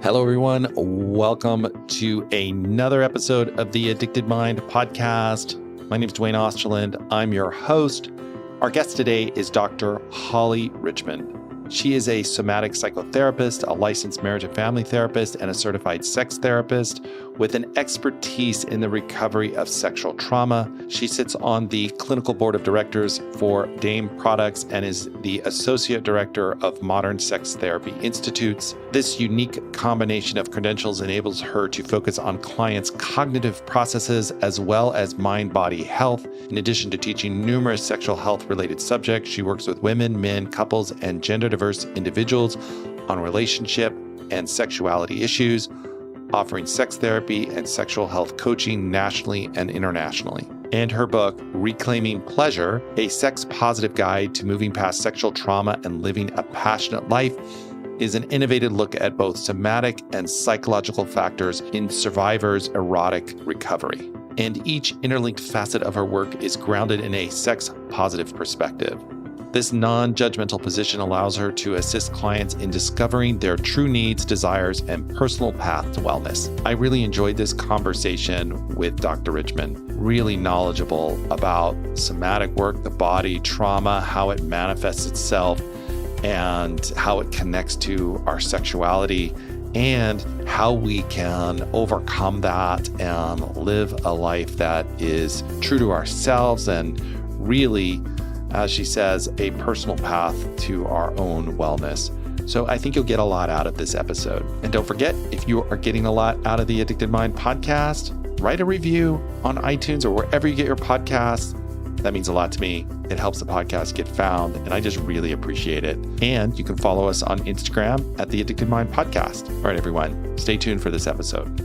Hello, everyone. Welcome to another episode of the Addicted Mind podcast. My name is Dwayne Osterland. I'm your host. Our guest today is Dr. Holly Richmond. She is a somatic psychotherapist, a licensed marriage and family therapist, and a certified sex therapist with an expertise in the recovery of sexual trauma. She sits on the clinical board of directors for Dame Products and is the associate director of Modern Sex Therapy Institutes. This unique combination of credentials enables her to focus on clients' cognitive processes as well as mind-body health. In addition to teaching numerous sexual health-related subjects, she works with women, men, couples, and gender-diverse individuals on relationship and sexuality issues, offering sex therapy and sexual health coaching nationally and internationally. And her book, Reclaiming Pleasure, a sex-positive guide to moving past sexual trauma and living a passionate life, is an innovative look at both somatic and psychological factors in survivors' erotic recovery. And each interlinked facet of her work is grounded in a sex-positive perspective. This non-judgmental position allows her to assist clients in discovering their true needs, desires, and personal path to wellness. I really enjoyed this conversation with Dr. Richmond, really knowledgeable about somatic work, the body, trauma, how it manifests itself, and how it connects to our sexuality, and how we can overcome that and live a life that is true to ourselves and really, as she says, a personal path to our own wellness. So I think you'll get a lot out of this episode. And don't forget, if you are getting a lot out of the Addicted Mind podcast, write a review on iTunes or wherever you get your podcasts. That means a lot to me. It helps the podcast get found, and I just really appreciate it. And you can follow us on Instagram at the Addicted Mind Podcast. All right, everyone, stay tuned for this episode.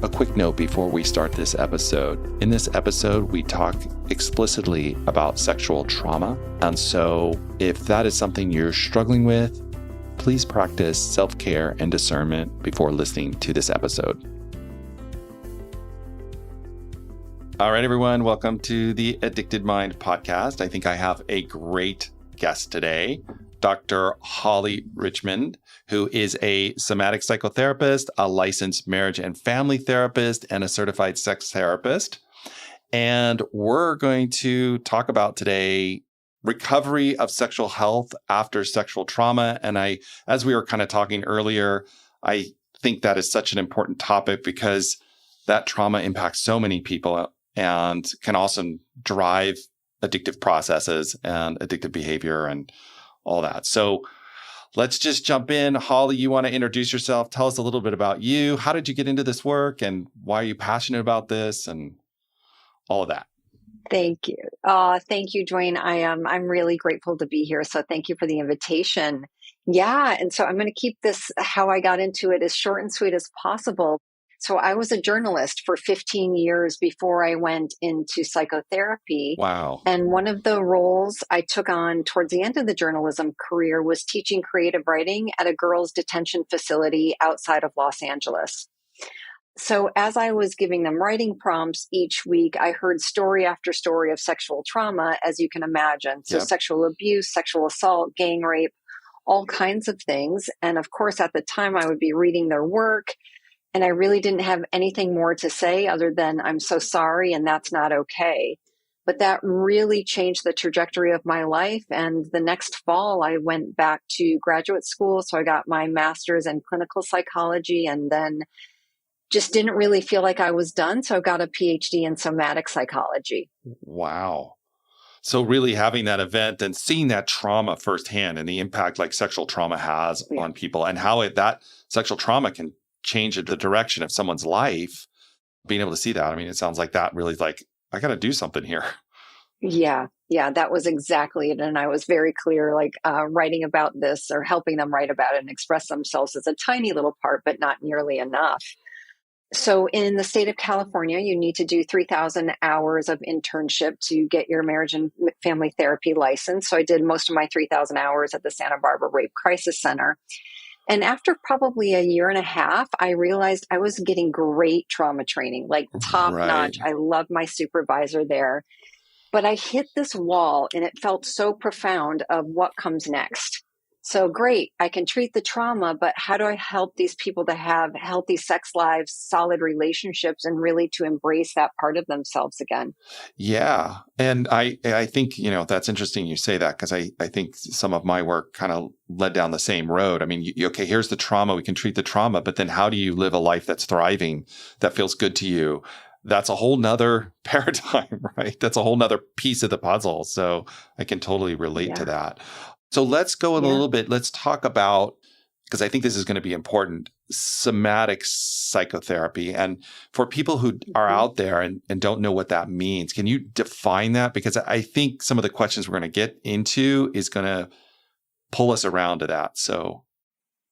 A quick note before we start this episode. In this episode, we talk explicitly about sexual trauma. And so if that is something you're struggling with, please practice self-care and discernment before listening to this episode. All right, everyone, welcome to the Addicted Mind podcast. I think I have a great guest today, Dr. Holly Richmond, who is a somatic psychotherapist, a licensed marriage and family therapist, and a certified sex therapist. And we're going to talk about today recovery of sexual health after sexual trauma. And as we were kind of talking earlier, I think that is such an important topic because that trauma impacts so many people and can also drive addictive processes and addictive behavior and all that. So let's just jump in. Holly, you want to introduce yourself? Tell us a little bit about you. How did you get into this work and why are you passionate about this and all of that? Thank you. Thank you, Dwayne. I'm really grateful to be here. So thank you for the invitation. Yeah. And so I'm going to keep this, how I got into it, as short and sweet as possible. So I was a journalist for 15 years before I went into psychotherapy. Wow. And one of the roles I took on towards the end of the journalism career was teaching creative writing at a girls' detention facility outside of Los Angeles. So as I was giving them writing prompts each week, I heard story after story of sexual trauma, as you can imagine. So sexual abuse, sexual assault, gang rape, all kinds of things. And of course, at the time, I would be reading their work. And I really didn't have anything more to say other than I'm so sorry and that's not okay. But that really changed the trajectory of my life. And the next fall, I went back to graduate school. So I got my master's in clinical psychology and then just didn't really feel like I was done. So I got a PhD in somatic psychology. Wow. So really having that event and seeing that trauma firsthand and the impact like sexual trauma has on people and how that sexual trauma can change the direction of someone's life, being able to see that. I mean, it sounds like that really like, I got to do something here. Yeah, that was exactly it. And I was very clear, like writing about this or helping them write about it and express themselves is a tiny little part, but not nearly enough. So in the state of California, you need to do 3,000 hours of internship to get your marriage and family therapy license. So I did most of my 3,000 hours at the Santa Barbara Rape Crisis Center. And after probably a year and a half, I realized I was getting great trauma training, like top notch. I loved my supervisor there. But I hit this wall and it felt so profound of what comes next. So great, I can treat the trauma, but how do I help these people to have healthy sex lives, solid relationships, and really to embrace that part of themselves again? Yeah. And I think, that's interesting you say that because I think some of my work kind of led down the same road. I mean, okay, here's the trauma. We can treat the trauma, but then how do you live a life that's thriving, that feels good to you? That's a whole nother paradigm, right? That's a whole nother piece of the puzzle. So I can totally relate to Yeah, that. So let's go in a yeah. little bit. Let's talk about, because I think this is going to be important, somatic psychotherapy. And for people who are Mhm. out there and don't know what that means, can you define that? Because I think some of the questions we're going to get into is going to pull us around to that. So,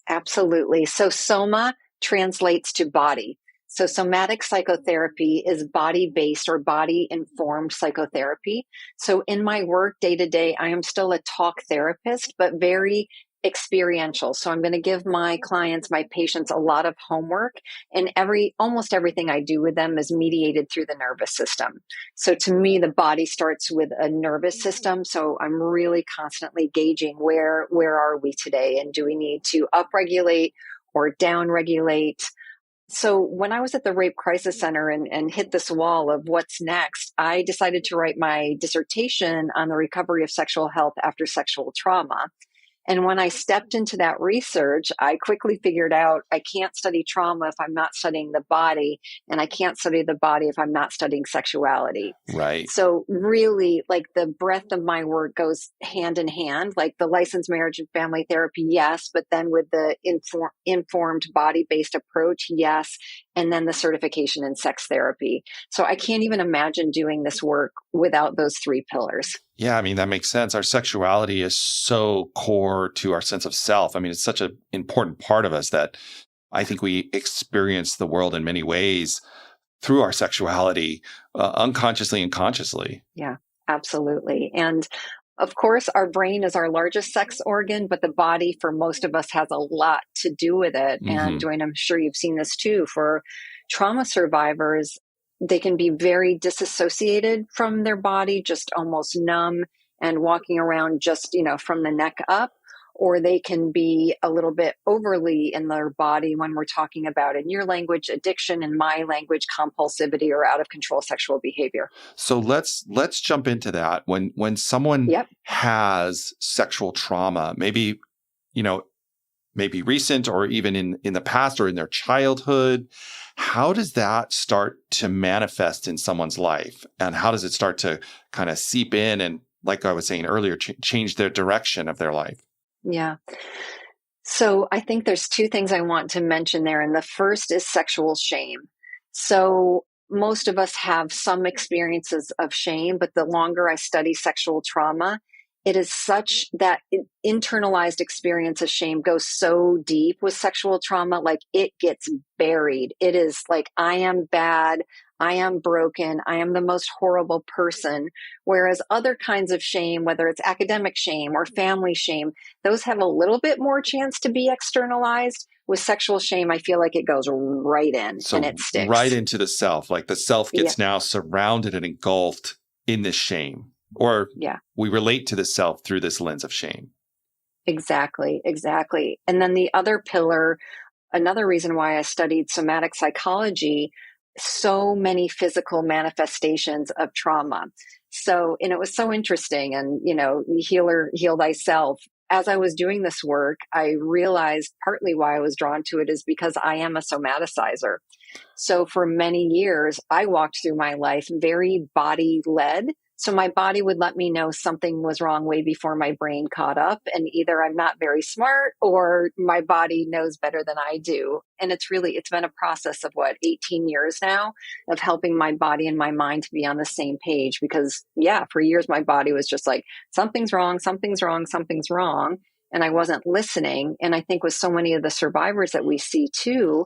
Absolutely. So soma translates to body. So somatic psychotherapy is body based or body informed psychotherapy. So in my work day to day, I am still a talk therapist, but very experiential. So I'm going to give my clients, my patients a lot of homework, and almost everything I do with them is mediated through the nervous system. So to me, the body starts with a nervous system. So I'm really constantly gauging where are we today, and do we need to upregulate or downregulate? So when I was at the Rape Crisis Center and hit this wall of what's next, I decided to write my dissertation on the recovery of sexual health after sexual trauma. And when I stepped into that research, I quickly figured out I can't study trauma if I'm not studying the body, and I can't study the body if I'm not studying sexuality. right. So really, like, the breadth of my work goes hand in hand, like the licensed marriage and family therapy, yes, but then with the informed body-based approach, yes, and then the certification in sex therapy. So I can't even imagine doing this work without those three pillars. Yeah, I mean, that makes sense. Our sexuality is so core to our sense of self. I mean, it's such an important part of us that I think we experience the world in many ways through our sexuality, unconsciously and consciously. Yeah, absolutely. And of course, our brain is our largest sex organ, but the body for most of us has a lot to do with it. And Hmm. Dwayne, I'm sure you've seen this too. For trauma survivors, they can be very disassociated from their body, just almost numb and walking around just, from the neck up. Or they can be a little bit overly in their body when we're talking about, in your language, addiction, in my language, compulsivity or out of control sexual behavior. So let's jump into that. When someone Yep. has sexual trauma, you know, maybe recent or even in the past or in their childhood, how does that start to manifest in someone's life? And how does it start to kind of seep in and, like I was saying earlier, change their direction of their life? Yeah. So I think there's two things I want to mention there. And the first is sexual shame. So most of us have some experiences of shame, but the longer I study sexual trauma, it is such that internalized experience of shame goes so deep with sexual trauma, like it gets buried. It is like, I am bad. I am broken. I am the most horrible person. Whereas other kinds of shame, whether it's academic shame or family shame, those have a little bit more chance to be externalized. With sexual shame, I feel like it goes right in and So it right sticks. into the self, like the self Yeah, gets now surrounded and engulfed in this shame, or yeah, we relate to the self through this lens of shame. exactly, exactly. And then the other pillar, another reason why I studied somatic psychology, so many physical manifestations of trauma. So, and it was so interesting. And, heal thyself. As I was doing this work, I realized partly why I was drawn to it is because I am a somaticizer. So for many years, I walked through my life very body led. So my body would let me know something was wrong way before my brain caught up. And either I'm not very smart or my body knows better than I do. And it's been a process of 18 years now of helping my body and my mind to be on the same page. Because yeah, for years, my body was just like, something's wrong, something's wrong, something's wrong. And I wasn't listening. And I think with so many of the survivors that we see too,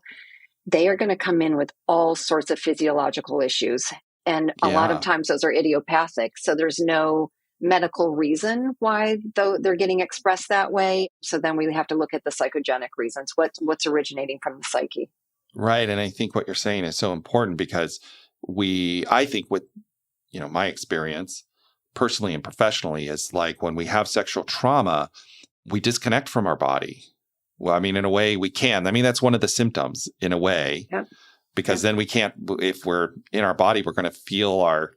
they are going to come in with all sorts of physiological issues. And a lot of Yeah. times those are idiopathic. So there's no medical reason why though they're getting expressed that way. So then we have to look at the psychogenic reasons. What's originating from the psyche? Right. And I think what you're saying is so important because I think with, my experience personally and professionally is like when we have sexual trauma, we disconnect from our body. Well, I mean, in a way we can. I mean, that's one of the symptoms in a way, Yep. because then we can't, if we're in our body, we're going to feel our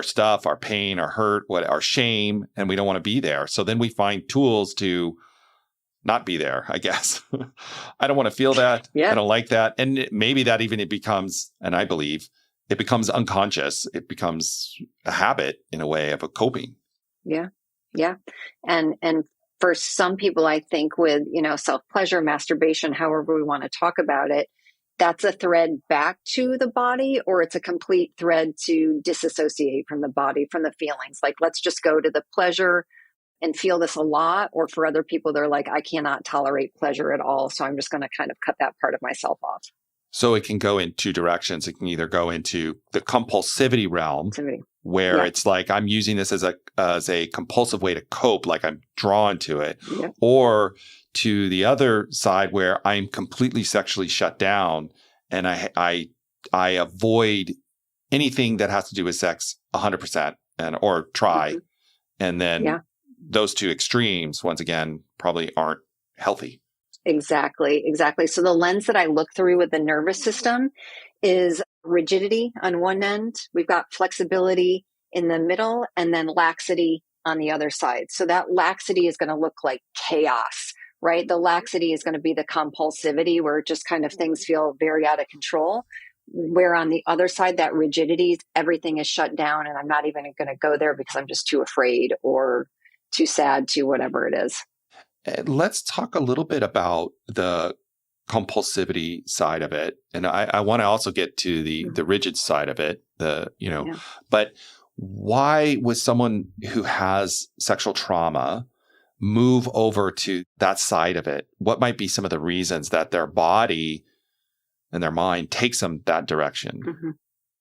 stuff, our pain, our hurt, our shame, and we don't want to be there. So then we find tools to not be there, I guess. I don't want to feel that. Yeah. I don't like that. And maybe that even it becomes, and I believe it becomes unconscious. It becomes a habit in a way of a coping. Yeah. Yeah. And for some people, I think with, self-pleasure, masturbation, however we want to talk about it, that's a thread back to the body, or it's a complete thread to disassociate from the body, from the feelings. Like, let's just go to the pleasure and feel this a lot. Or for other people, they're like, I cannot tolerate pleasure at all. So I'm just going to kind of cut that part of myself off. So it can go in two directions. It can either go into the compulsivity realm, where it's like, I'm using this as a compulsive way to cope, like I'm drawn to it, or to the other side where I'm completely sexually shut down and I avoid anything that has to do with sex 100% or try. And then those two extremes, once again, probably aren't healthy. Exactly. So the lens that I look through with the nervous system is rigidity on one end. We've got flexibility in the middle, and then laxity on the other side. So that laxity is going to look like chaos, right? The laxity is going to be the compulsivity, where just kind of things feel very out of control. Where on the other side, that rigidity, everything is shut down, and I'm not even going to go there because I'm just too afraid or too sad to whatever it is. Let's talk a little bit about the compulsivity side of it. And I want to also get to the rigid side of it, but why would someone who has sexual trauma move over to that side of it? What might be some of the reasons that their body and their mind takes them that direction?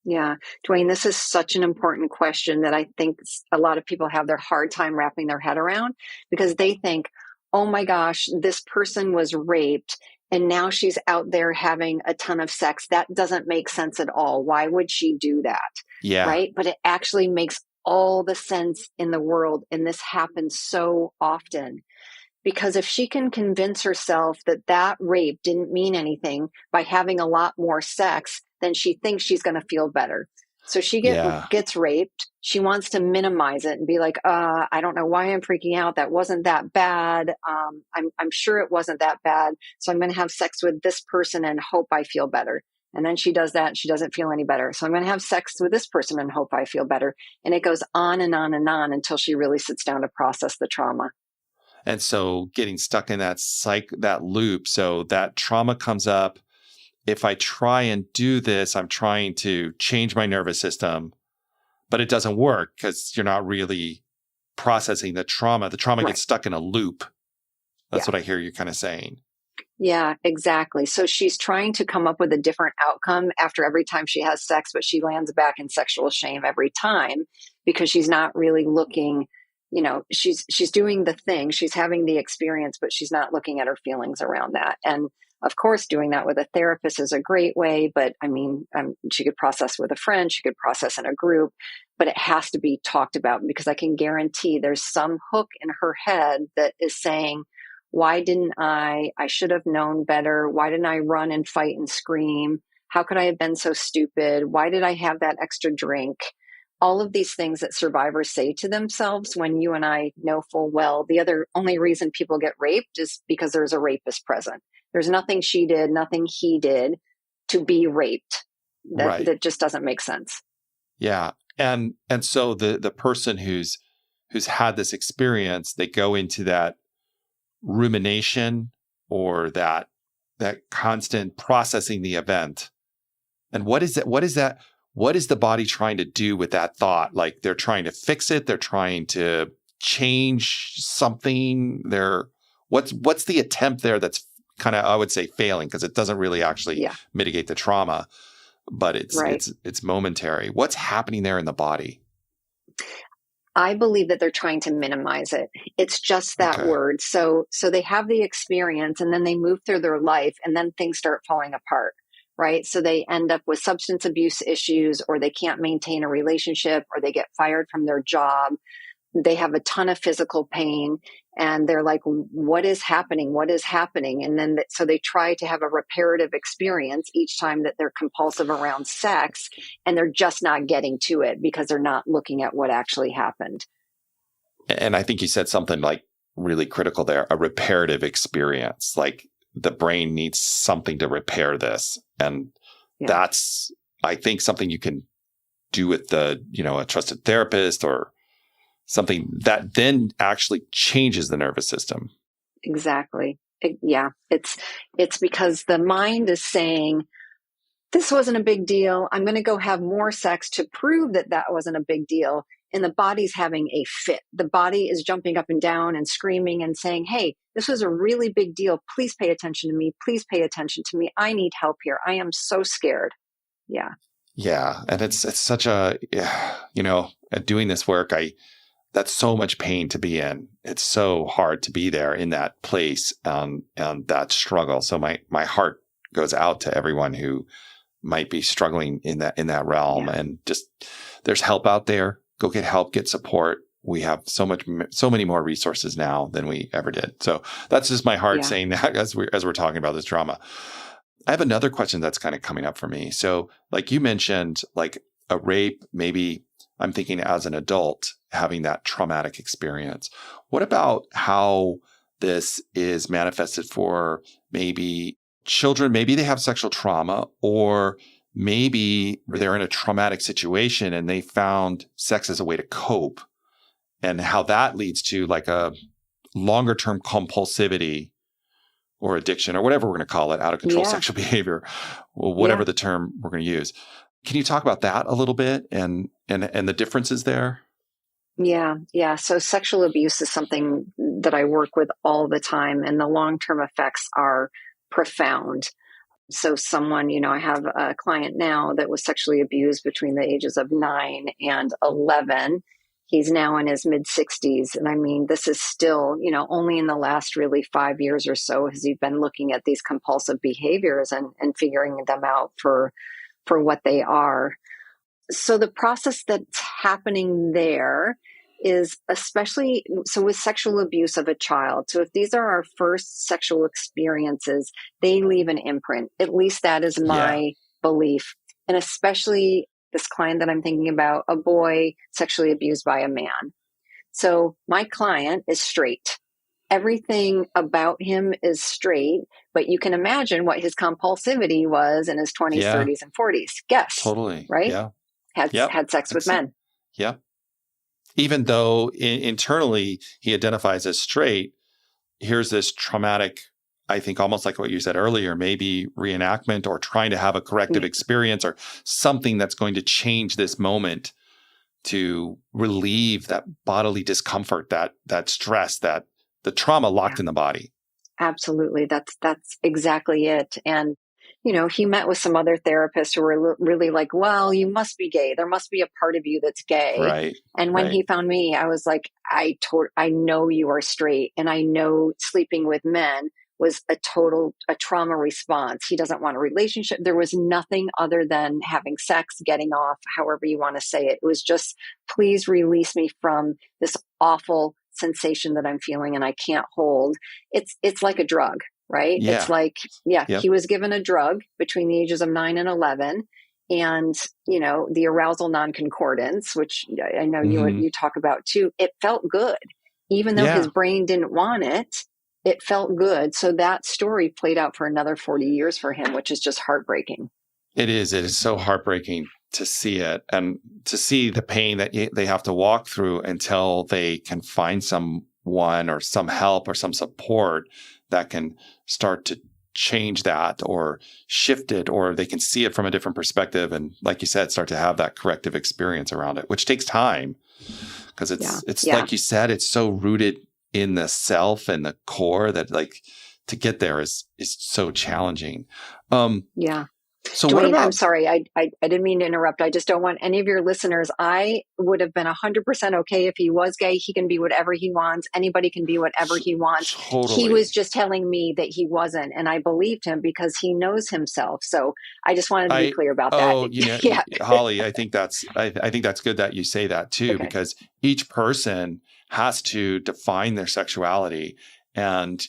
Yeah. Dwayne, this is such an important question that I think a lot of people have their hard time wrapping their head around, because they think, oh my gosh, this person was raped and now she's out there having a ton of sex. That doesn't make sense at all. Why would she do that? Yeah. Right. But it actually makes all the sense in the world. And this happens so often, because if she can convince herself that rape didn't mean anything by having a lot more sex, then she thinks she's going to feel better. So she gets raped. She wants to minimize it and be like, I don't know why I'm freaking out. That wasn't that bad. I'm sure it wasn't that bad. So I'm going to have sex with this person and hope I feel better. And then she does that and she doesn't feel any better. So I'm going to have sex with this person and hope I feel better. And it goes on and on and on until she really sits down to process the trauma. And so getting stuck in that loop. So that trauma comes up. If I try and do this, I'm trying to change my nervous system, but it doesn't work because you're not really processing the trauma. The trauma gets stuck in a loop. That's what I hear you kind of saying. Yeah, exactly. So she's trying to come up with a different outcome after every time she has sex, but she lands back in sexual shame every time because she's not really looking, she's doing the thing, she's having the experience, but she's not looking at her feelings around that. And of course, doing that with a therapist is a great way, but I mean, she could process with a friend, she could process in a group, but it has to be talked about, because I can guarantee there's some hook in her head that is saying, why didn't I should have known better. Why didn't I run and fight and scream? How could I have been so stupid? Why did I have that extra drink? All of these things that survivors say to themselves, when you and I know full well, the only reason people get raped is because there's a rapist present. There's nothing she did, nothing he did to be raped. That just doesn't make sense. Yeah. And so the person who's had this experience, they go into that rumination or that constant processing the event. And what is that? What is the body trying to do with that thought? Like, they're trying to fix it. They're trying to change something. What's the attempt there that's kind of, I would say, failing, because it doesn't really actually mitigate the trauma, but it's momentary. What's happening there in the body? I believe that they're trying to minimize it. It's just that word. So they have the experience and then they move through their life and then things start falling apart, right? So they end up with substance abuse issues, or they can't maintain a relationship, or they get fired from their job. they have a ton of physical pain, and they're like, what is happening? What is happening? And then, so they try to have a reparative experience each time that they're compulsive around sex, and they're just not getting to it because they're not looking at what actually happened. And I think you said something like really critical there, a reparative experience. Like the brain needs something to repair this. And that's, I think, something you can do with a trusted therapist or something that then actually changes the nervous system. Exactly. It's because the mind is saying, this wasn't a big deal. I'm going to go have more sex to prove that that wasn't a big deal. And the body's having a fit. The body is jumping up and down and screaming and saying, hey, this was a really big deal. Please pay attention to me. Please pay attention to me. I need help here. I am so scared. Yeah. Yeah. And it's such a, doing this work, that's so much pain to be in. It's so hard to be there in that place and that struggle. So my heart goes out to everyone who might be struggling in that realm. And just, there's help out there. Go get help, get support. We have so many more resources now than we ever did. So that's just my heart saying that as we're talking about this trauma. I have another question that's kind of coming up for me. So like you mentioned, like a rape, maybe I'm thinking as an adult having that traumatic experience. What about how this is manifested for maybe children? Maybe they have sexual trauma, or maybe they're in a traumatic situation and they found sex as a way to cope, and how that leads to like a longer term compulsivity or addiction or whatever we're going to call it, out of control sexual behavior, or whatever the term we're going to use. Can you talk about that a little bit and the differences there? Yeah. So sexual abuse is something that I work with all the time, and the long-term effects are profound. So someone, I have a client now that was sexually abused between the ages of 9 and 11. He's now in his mid 60s. And I mean, this is still, only in the last really 5 years or so has he been looking at these compulsive behaviors and figuring them out for what they are. So the process that's happening there is especially so with sexual abuse of a child. So if these are our first sexual experiences, they leave an imprint. At least that is my belief. And especially this client that I'm thinking about, a boy sexually abused by a man. So my client is straight. Everything about him is straight, but you can imagine what his compulsivity was in his 20s, 30s, and 40s. Guess. Totally. Right? Yeah. Had sex with men. Yeah. Even though internally he identifies as straight, here's this traumatic, I think almost like what you said earlier, maybe reenactment or trying to have a corrective experience or something that's going to change this moment to relieve that bodily discomfort, that stress, that the trauma locked in the body. Absolutely. That's exactly it. And he met with some other therapists who were really like, well, you must be gay. There must be a part of you that's gay. Right. And when he found me, I was like, I know you are straight. And I know sleeping with men was a trauma response. He doesn't want a relationship. There was nothing other than having sex, getting off, however you want to say it. It was just, please release me from this awful sensation that I'm feeling and I can't hold. It's like a drug. Right? Yeah. It's like, he was given a drug between the ages of 9 and 11. And, the arousal non-concordance, which I know you talk about too, it felt good. Even though his brain didn't want it, it felt good. So that story played out for another 40 years for him, which is just heartbreaking. It is. It is so heartbreaking to see it and to see the pain that they have to walk through until they can find someone or some help or some support that can start to change that or shift it, or they can see it from a different perspective. And like you said, start to have that corrective experience around it, which takes time because it's like you said, it's so rooted in the self and the core that like to get there is so challenging. So what Dwayne, I'm about, sorry. I didn't mean to interrupt. I just don't want any of your listeners. I would have been 100% okay if he was gay. He can be whatever he wants. Anybody can be whatever he wants. He was totally. just telling me that he wasn't. And I believed him because he knows himself. So I just wanted to be I clear about that. oh, Yeah. Holly, I think that's good that you say that too, Okay. because each person has to define their sexuality and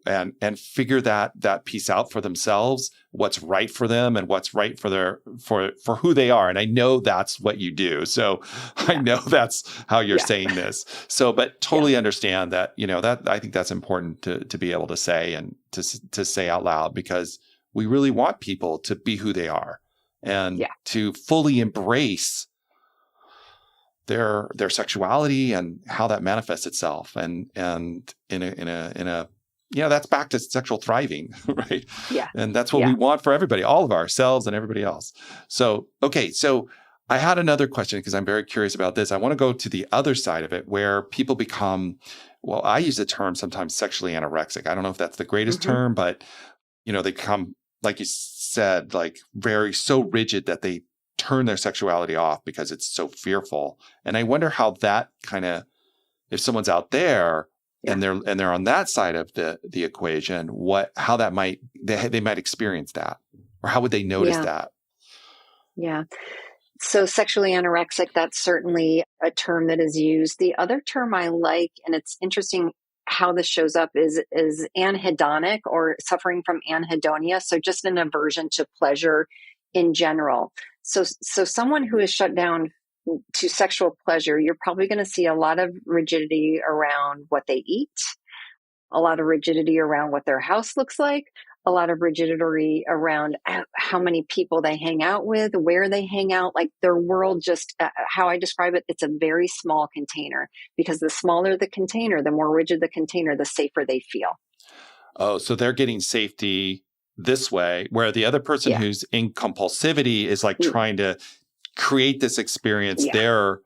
and figure that piece out for themselves, what's right for them and what's right for for who they are. And I know that's what you do. So I Yeah. know that's how you're Yeah. saying this. So but Yeah. totally understand that, that I think that's important to be able to say and to say out loud, because we really want people to be who they are and Yeah. to fully embrace their sexuality and how that manifests itself. And in a that's back to sexual thriving, right? Yeah. And that's what we Yeah. want for everybody, all of ourselves and everybody else. So, okay. So I had another question because I'm very curious about this. I want to go to the other side of it where people become, well, I use the term sometimes sexually anorexic. I don't know if that's the greatest Mm-hmm. term, but they become, like you said, like very so rigid that they turn their sexuality off because it's so fearful. And I wonder how that kind of, if someone's out there Yeah. and they're on that side of the equation, how that might, they might experience that, or how would they notice Yeah. that? Yeah. So sexually anorexic, that's certainly a term that is used. The other term I like, and it's interesting how this shows up, is anhedonic, or suffering from anhedonia. So just an aversion to pleasure in general. So someone who is shut down to sexual pleasure, you're probably going to see a lot of rigidity around what they eat, a lot of rigidity around what their house looks like, a lot of rigidity around how many people they hang out with, where they hang out. Like their world, just how I describe it, it's a very small container, because the smaller the container, the more rigid the container, the safer they feel. Oh, so they're getting safety this way, where the other person Yeah. who's in compulsivity is like Mm. trying to create this experience. Yeah. They're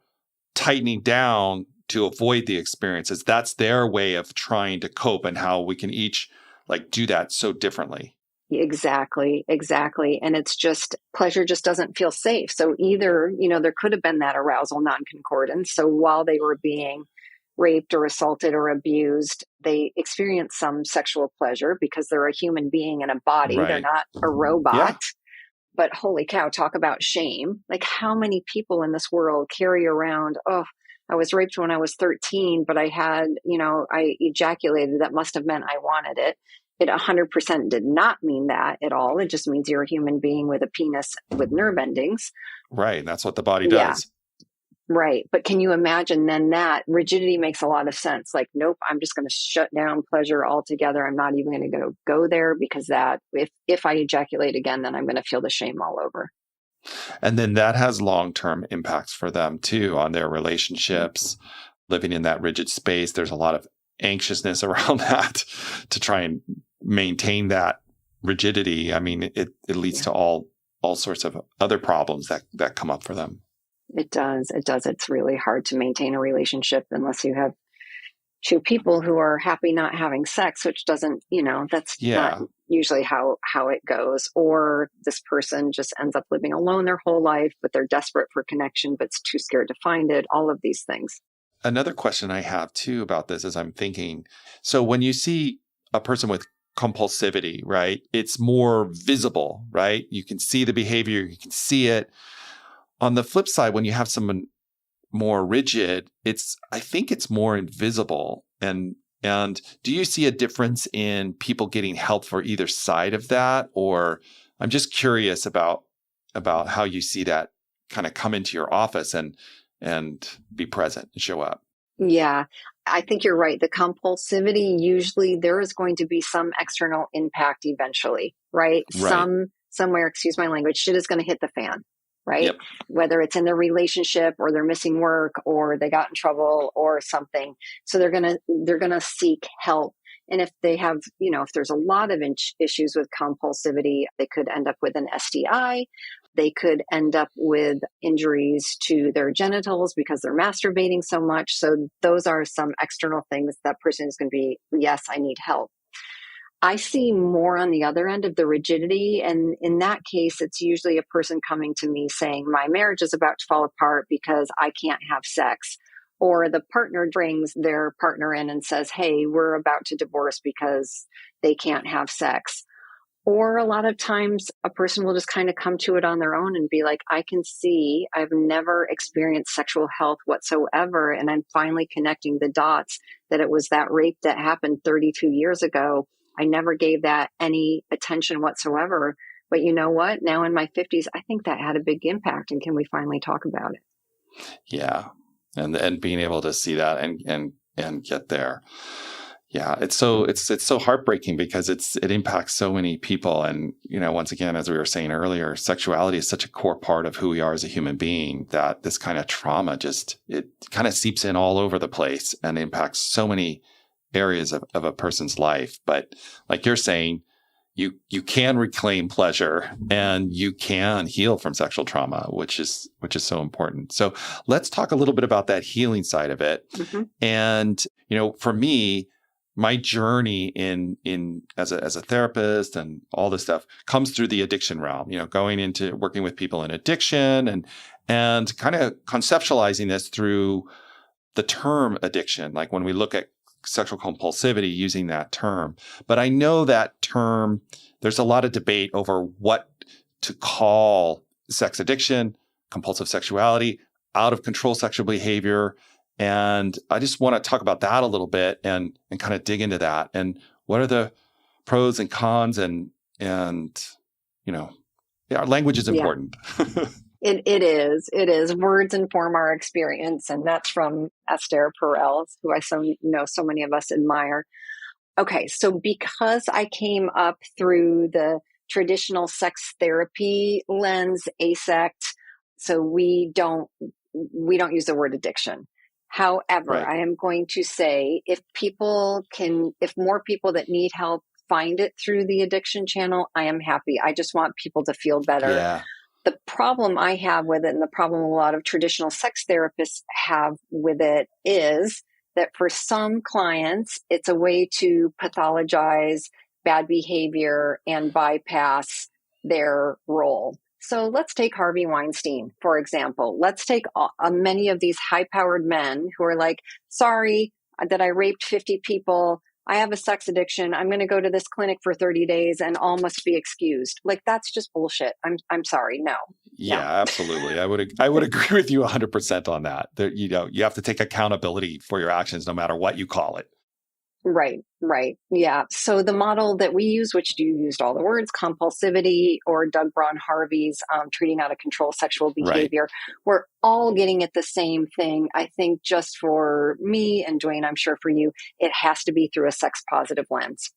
tightening down to avoid the experiences. That's their way of trying to cope, and how we can each like do that so differently. Exactly, exactly. And it's just pleasure just doesn't feel safe. So either, there could have been that arousal non-concordance. So while they were being raped or assaulted or abused, they experienced some sexual pleasure because they're a human being in a body. They're Right. not a robot. Yeah. But holy cow, talk about shame. Like, how many people in this world carry around, oh, I was raped when I was 13, but I ejaculated. That must have meant I wanted it. It 100% did not mean that at all. It just means you're a human being with a penis with nerve endings. Right. That's what the body Yeah, does. right. But can you imagine then that rigidity makes a lot of sense? Like, nope, I'm just going to shut down pleasure altogether. I'm not even going to go there, because that if I ejaculate again, then I'm going to feel the shame all over. And then that has long-term impacts for them too on their relationships, living in that rigid space. There's a lot of anxiousness around that to try and maintain that rigidity. I mean, it leads Yeah. to all sorts of other problems that come up for them. It does. It does. It's really hard to maintain a relationship unless you have two people who are happy not having sex, which doesn't, that's not Yeah. usually how it goes. Or this person just ends up living alone their whole life, but they're desperate for connection, but too scared to find it. All of these things. Another question I have too about this is I'm thinking, so when you see a person with compulsivity, right, it's more visible, right? You can see the behavior, you can see it. On the flip side, when you have someone more rigid, I think it's more invisible. And do you see a difference in people getting help for either side of that? Or I'm just curious about how you see that kind of come into your office and be present and show up. Yeah, I think you're right. The compulsivity, usually there is going to be some external impact eventually, right? Right. Somewhere, excuse my language, shit is going to hit the fan, right? Yep. Whether it's in their relationship, or they're missing work, or they got in trouble or something. So they're going to seek help. And if they have, if there's a lot of issues with compulsivity, they could end up with an STI. They could end up with injuries to their genitals because they're masturbating so much. So those are some external things that person is going to be, yes, I need help. I see more on the other end of the rigidity. And in that case, it's usually a person coming to me saying, my marriage is about to fall apart because I can't have sex. Or the partner brings their partner in and says, hey, we're about to divorce because they can't have sex. Or a lot of times a person will just kind of come to it on their own and be like, I can see I've never experienced sexual health whatsoever. And I'm finally connecting the dots that it was that rape that happened 32 years ago. I never gave that any attention whatsoever. But you know what? Now in my 50s, I think that had a big impact. And can we finally talk about it? Yeah. And being able to see that and get there. Yeah, it's so heartbreaking because it impacts so many people. And, once again, as we were saying earlier, sexuality is such a core part of who we are as a human being that this kind of trauma it kind of seeps in all over the place and impacts so many areas of a person's life. But like you're saying, you can reclaim pleasure and you can heal from sexual trauma, which is so important. So let's talk a little bit about that healing side of it. Mm-hmm. And, for me, my journey in as a therapist and all this stuff comes through the addiction realm, going into working with people in addiction and kind of conceptualizing this through the term addiction. Like when we look at sexual compulsivity, using that term. But I know that term, there's a lot of debate over what to call sex addiction, compulsive sexuality, out of control sexual behavior. And I just want to talk about that a little bit and kind of dig into that. And what are the pros and cons and language is important. Yeah. It is. Words inform our experience. And that's from Esther Perel, who so many of us admire. Okay. So because I came up through the traditional sex therapy lens, ASECT, so we don't use the word addiction. However, Right. I am going to say if more people that need help find it through the addiction channel, I am happy. I just want people to feel better. Yeah. The problem I have with it, and the problem a lot of traditional sex therapists have with it, is that for some clients, it's a way to pathologize bad behavior and bypass their role. So let's take Harvey Weinstein, for example. Let's take many of these high-powered men who are like, sorry that I raped 50 people. I have a sex addiction. I'm going to go to this clinic for 30 days and all must be excused. Like, that's just bullshit. I'm sorry. No. Yeah, absolutely. I would agree with you 100% on that. You have to take accountability for your actions, no matter what you call it. Right. Yeah. So the model that we use, which you used all the words, compulsivity, or Doug Braun Harvey's treating out of control sexual behavior, right. We're all getting at the same thing. I think just for me and Dwayne, I'm sure for you, it has to be through a sex positive lens.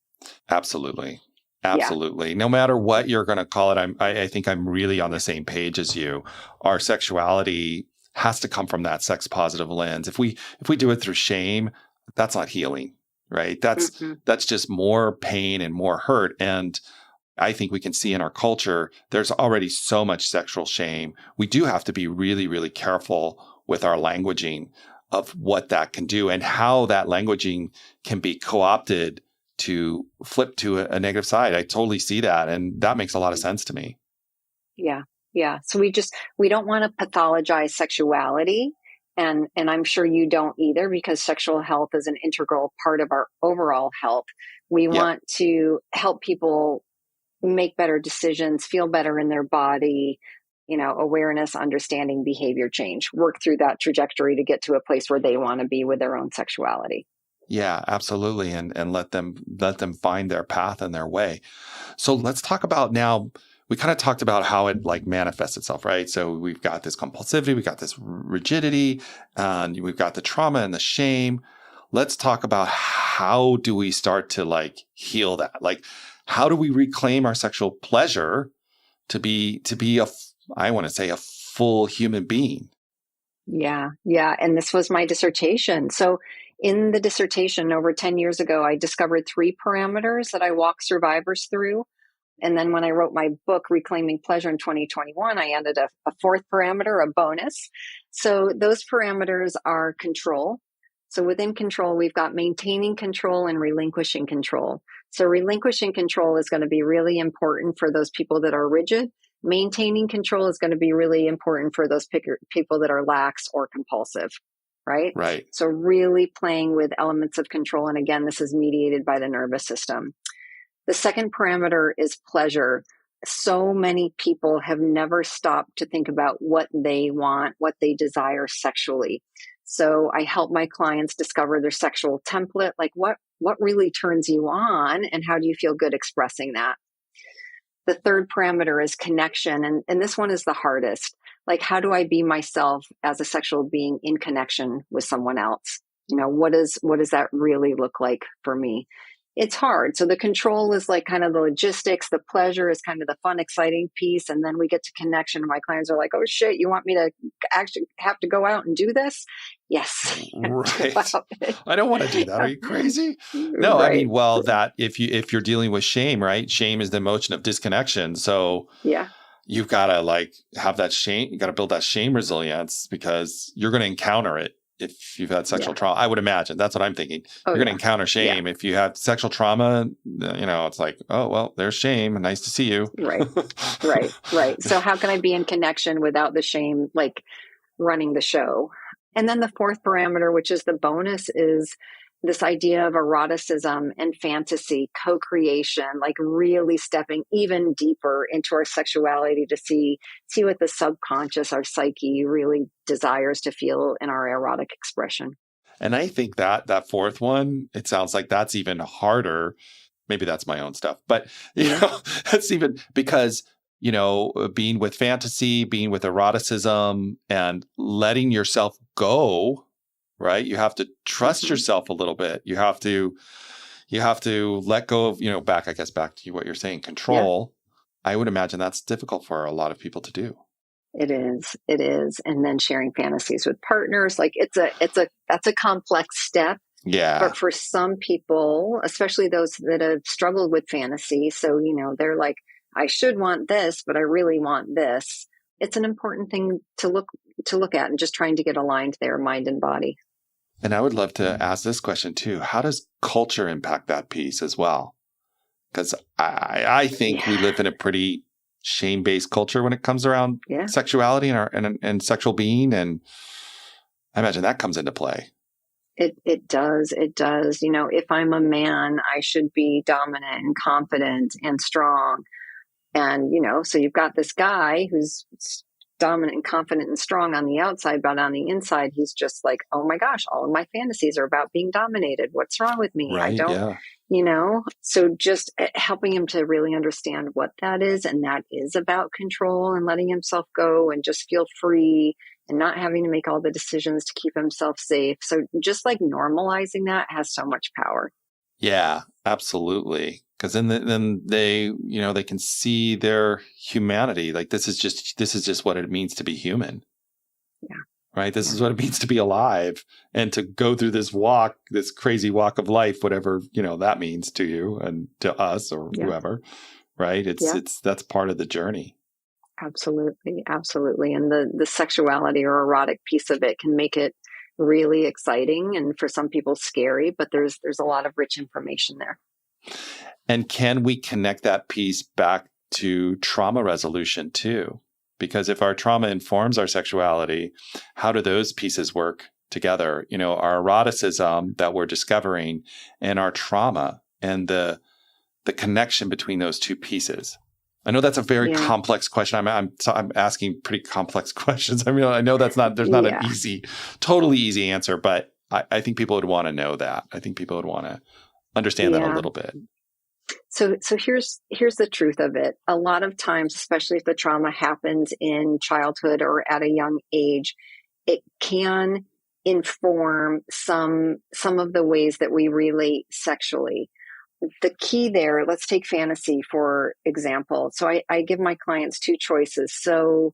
Absolutely. Yeah. No matter what you're going to call it, I think I'm really on the same page as you. Our sexuality has to come from that sex positive lens. If we do it through shame, that's not healing. Right. That's just more pain and more hurt. And I think we can see in our culture, there's already so much sexual shame. We do have to be really, really careful with our languaging of what that can do and how that languaging can be co-opted to flip to a negative side. I totally see that. And that makes a lot of sense to me. Yeah. So we don't want to pathologize sexuality. And I'm sure you don't either, because sexual health is an integral part of our overall health. We want to help people make better decisions, feel better in their body, awareness, understanding, behavior change, work through that trajectory to get to a place where they want to be with their own sexuality. Yeah, absolutely. And let them find their path and their way. So let's talk about now. We kind of talked about how it manifests itself, right? So we've got this compulsivity, we've got this rigidity, and we've got the trauma and the shame. Let's talk about how do we start to heal that? How do we reclaim our sexual pleasure to be I want to say a full human being? Yeah. And this was my dissertation. So in the dissertation over 10 years ago, I discovered 3 parameters that I walk survivors through. And then when I wrote my book, Reclaiming Pleasure in 2021, I added a 4th parameter, a bonus. So those parameters are control, So within control, we've got maintaining control and relinquishing control. So relinquishing control is going to be really important for those people that are rigid. Maintaining control is going to be really important for those people that are lax or compulsive, right? Right. So really playing with elements of control. And again, this is mediated by the nervous system. The second parameter is pleasure. So many people have never stopped to think about what they want, what they desire sexually. So I help my clients discover their sexual template, like what really turns you on and how do you feel good expressing that? The third parameter is connection. And this one is the hardest. Like, how do I be myself as a sexual being in connection with someone else? What does that really look like for me? It's hard. So the control is like kind of the logistics. The pleasure is kind of the fun, exciting piece. And then we get to connection. And my clients are like, oh shit, you want me to actually have to go out and do this? Yes. Right. I don't want to do that. Are you crazy? No, Right. I mean, well, that if you're dealing with shame, right? Shame is the emotion of disconnection. So yeah, you've got to have that shame. You got to build that shame resilience because you're going to encounter it. If you've had sexual trauma, I would imagine that's what I'm thinking. You're going to encounter shame. If you have sexual trauma, it's like, oh, well, there's shame. Nice to see you. Right. So how can I be in connection without the shame, like running the show? And then the fourth parameter, which is the bonus, is this idea of eroticism and fantasy, co-creation, like really stepping even deeper into our sexuality to see what the subconscious, our psyche really desires to feel in our erotic expression. And I think that fourth one, it sounds like that's even harder. Maybe that's my own stuff, but that's even because, being with fantasy, being with eroticism and letting yourself go, right? You have to trust yourself a little bit. You have to let go of, back to what you're saying, control. Yeah. I would imagine that's difficult for a lot of people to do. It is. And then sharing fantasies with partners, like that's a complex step. Yeah. But for some people, especially those that have struggled with fantasy, so, they're like, I should want this, but I really want this. It's an important thing to look at and just trying to get aligned there, mind and body. And I would love to ask this question too. How does culture impact that piece as well? Because I think we live in a pretty shame-based culture when it comes around sexuality and sexual being. And I imagine that comes into play. It does. If I'm a man, I should be dominant and confident and strong. And, so you've got this guy who's dominant and confident and strong on the outside, but on the inside, he's just like, oh my gosh, all of my fantasies are about being dominated. What's wrong with me? Right, I don't, so just helping him to really understand what that is. And that is about control and letting himself go and just feel free and not having to make all the decisions to keep himself safe. So just like normalizing that has so much power. Yeah, absolutely. Because then they, they can see their humanity. Like this is just what it means to be human. Yeah. Right. This is what it means to be alive and to go through this crazy walk of life, whatever, that means to you and to us or whoever. Right. That's part of the journey. Absolutely. And the sexuality or erotic piece of it can make it really exciting and for some people scary, but there's a lot of rich information there. And can we connect that piece back to trauma resolution too? Because if our trauma informs our sexuality, how do those pieces work together? Our eroticism that we're discovering and our trauma and the connection between those two pieces. I know that's a very complex question. I'm asking pretty complex questions. I mean, I know there's not an totally easy answer, but I think people would want to know that. I think people would want to understand that a little bit. So here's the truth of it. A lot of times, especially if the trauma happens in childhood or at a young age, it can inform some of the ways that we relate sexually. The key there, let's take fantasy, for example. So I give my clients two choices. So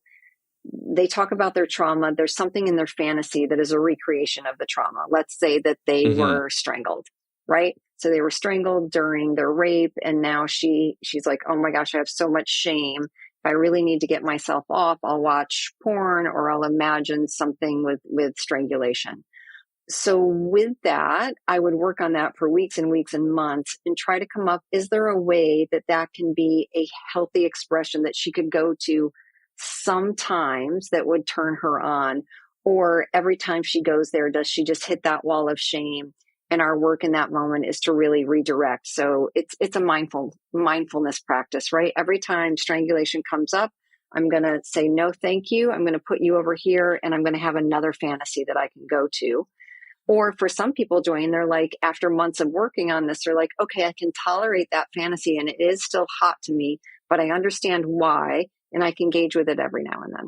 they talk about their trauma. There's something in their fantasy that is a recreation of the trauma. Let's say that they were strangled, right? So they were strangled during their rape. And now she's like, oh my gosh, I have so much shame. If I really need to get myself off, I'll watch porn or I'll imagine something with strangulation. So with that, I would work on that for weeks and weeks and months and try to come up, is there a way that that can be a healthy expression that she could go to sometimes that would turn her on? Or every time she goes there, does she just hit that wall of shame? And our work in that moment is to really redirect. So it's a mindfulness practice, right? Every time strangulation comes up, I'm going to say, no, thank you. I'm going to put you over here, and I'm going to have another fantasy that I can go to. Or for some people, Joanne, they're like, after months of working on this, they're like, okay, I can tolerate that fantasy and it is still hot to me, but I understand why, and I can engage with it every now and then.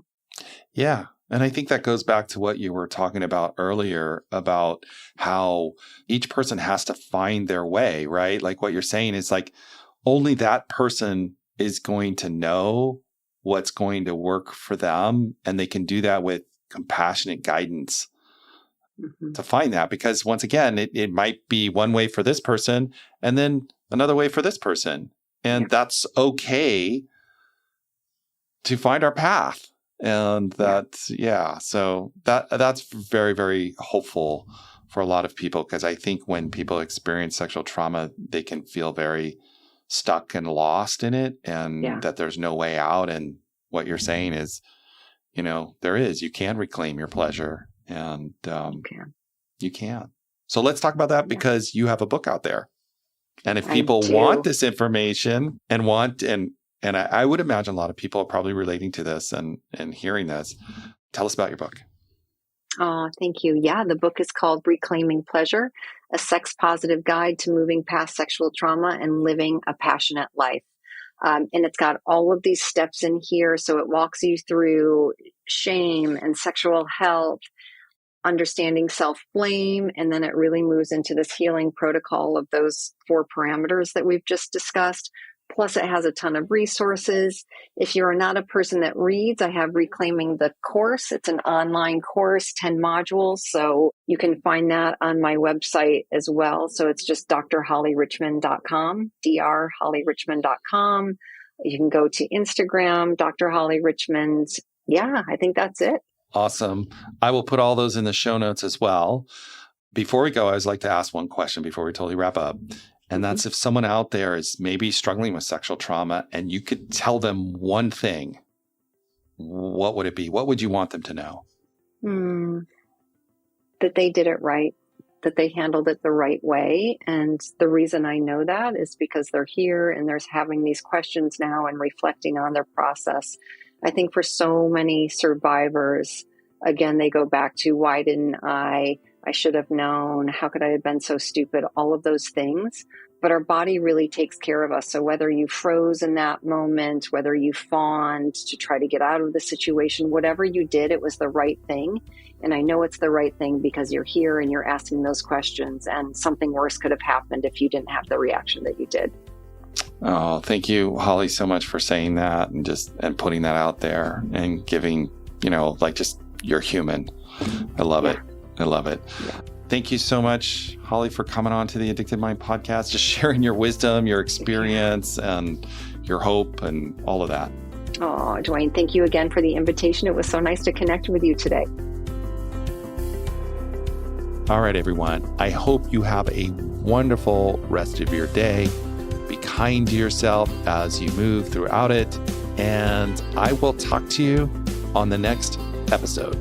Yeah. And I think that goes back to what you were talking about earlier about how each person has to find their way, right? Like what you're saying is like only that person is going to know what's going to work for them. And they can do that with compassionate guidance to find that. Because once again, it might be one way for this person and then another way for this person. And that's okay to find our path. And so that's very, very hopeful for a lot of people, because I think when people experience sexual trauma, they can feel very stuck and lost in it, and that there's no way out. And what you're saying is, you can reclaim your pleasure, and you can. So let's talk about that, because you have a book out there. And if people want this information and and I would imagine a lot of people are probably relating to this and hearing this. Tell us about your book. Oh, thank you. Yeah, the book is called Reclaiming Pleasure, a sex-positive guide to moving past sexual trauma and living a passionate life. And it's got all of these steps in here. So it walks you through shame and sexual health, understanding self-blame, and then it really moves into this healing protocol of those 4 parameters that we've just discussed. Plus, it has a ton of resources. If you're not a person that reads, I have Reclaiming the Course. It's an online course, 10 modules. So you can find that on my website as well. So it's just drhollyrichmond.com, drhollyrichmond.com. You can go to Instagram, Dr. Holly Richmond. Yeah, I think that's it. Awesome. I will put all those in the show notes as well. Before we go, I always like to ask one question before we totally wrap up. And that's if someone out there is maybe struggling with sexual trauma and you could tell them one thing, what would it be? What would you want them to know? That they did it right, that they handled it the right way. And the reason I know that is because they're here and they're having these questions now and reflecting on their process. I think for so many survivors, again, they go back to, why didn't I should have known, how could I have been so stupid, all of those things. But our body really takes care of us. So whether you froze in that moment, whether you fawned to try to get out of the situation, whatever you did, it was the right thing. And I know it's the right thing because you're here and you're asking those questions, and something worse could have happened if you didn't have the reaction that you did. Oh, thank you, Holly, so much for saying that and putting that out there and giving, just you're human. I love it. I love it. Yeah. Thank you so much, Holly, for coming on to the Addicted Mind podcast, just sharing your wisdom, your experience, and your hope, and all of that. Oh, Dwayne, thank you again for the invitation. It was so nice to connect with you today. All right, everyone. I hope you have a wonderful rest of your day. Be kind to yourself as you move throughout it. And I will talk to you on the next episode.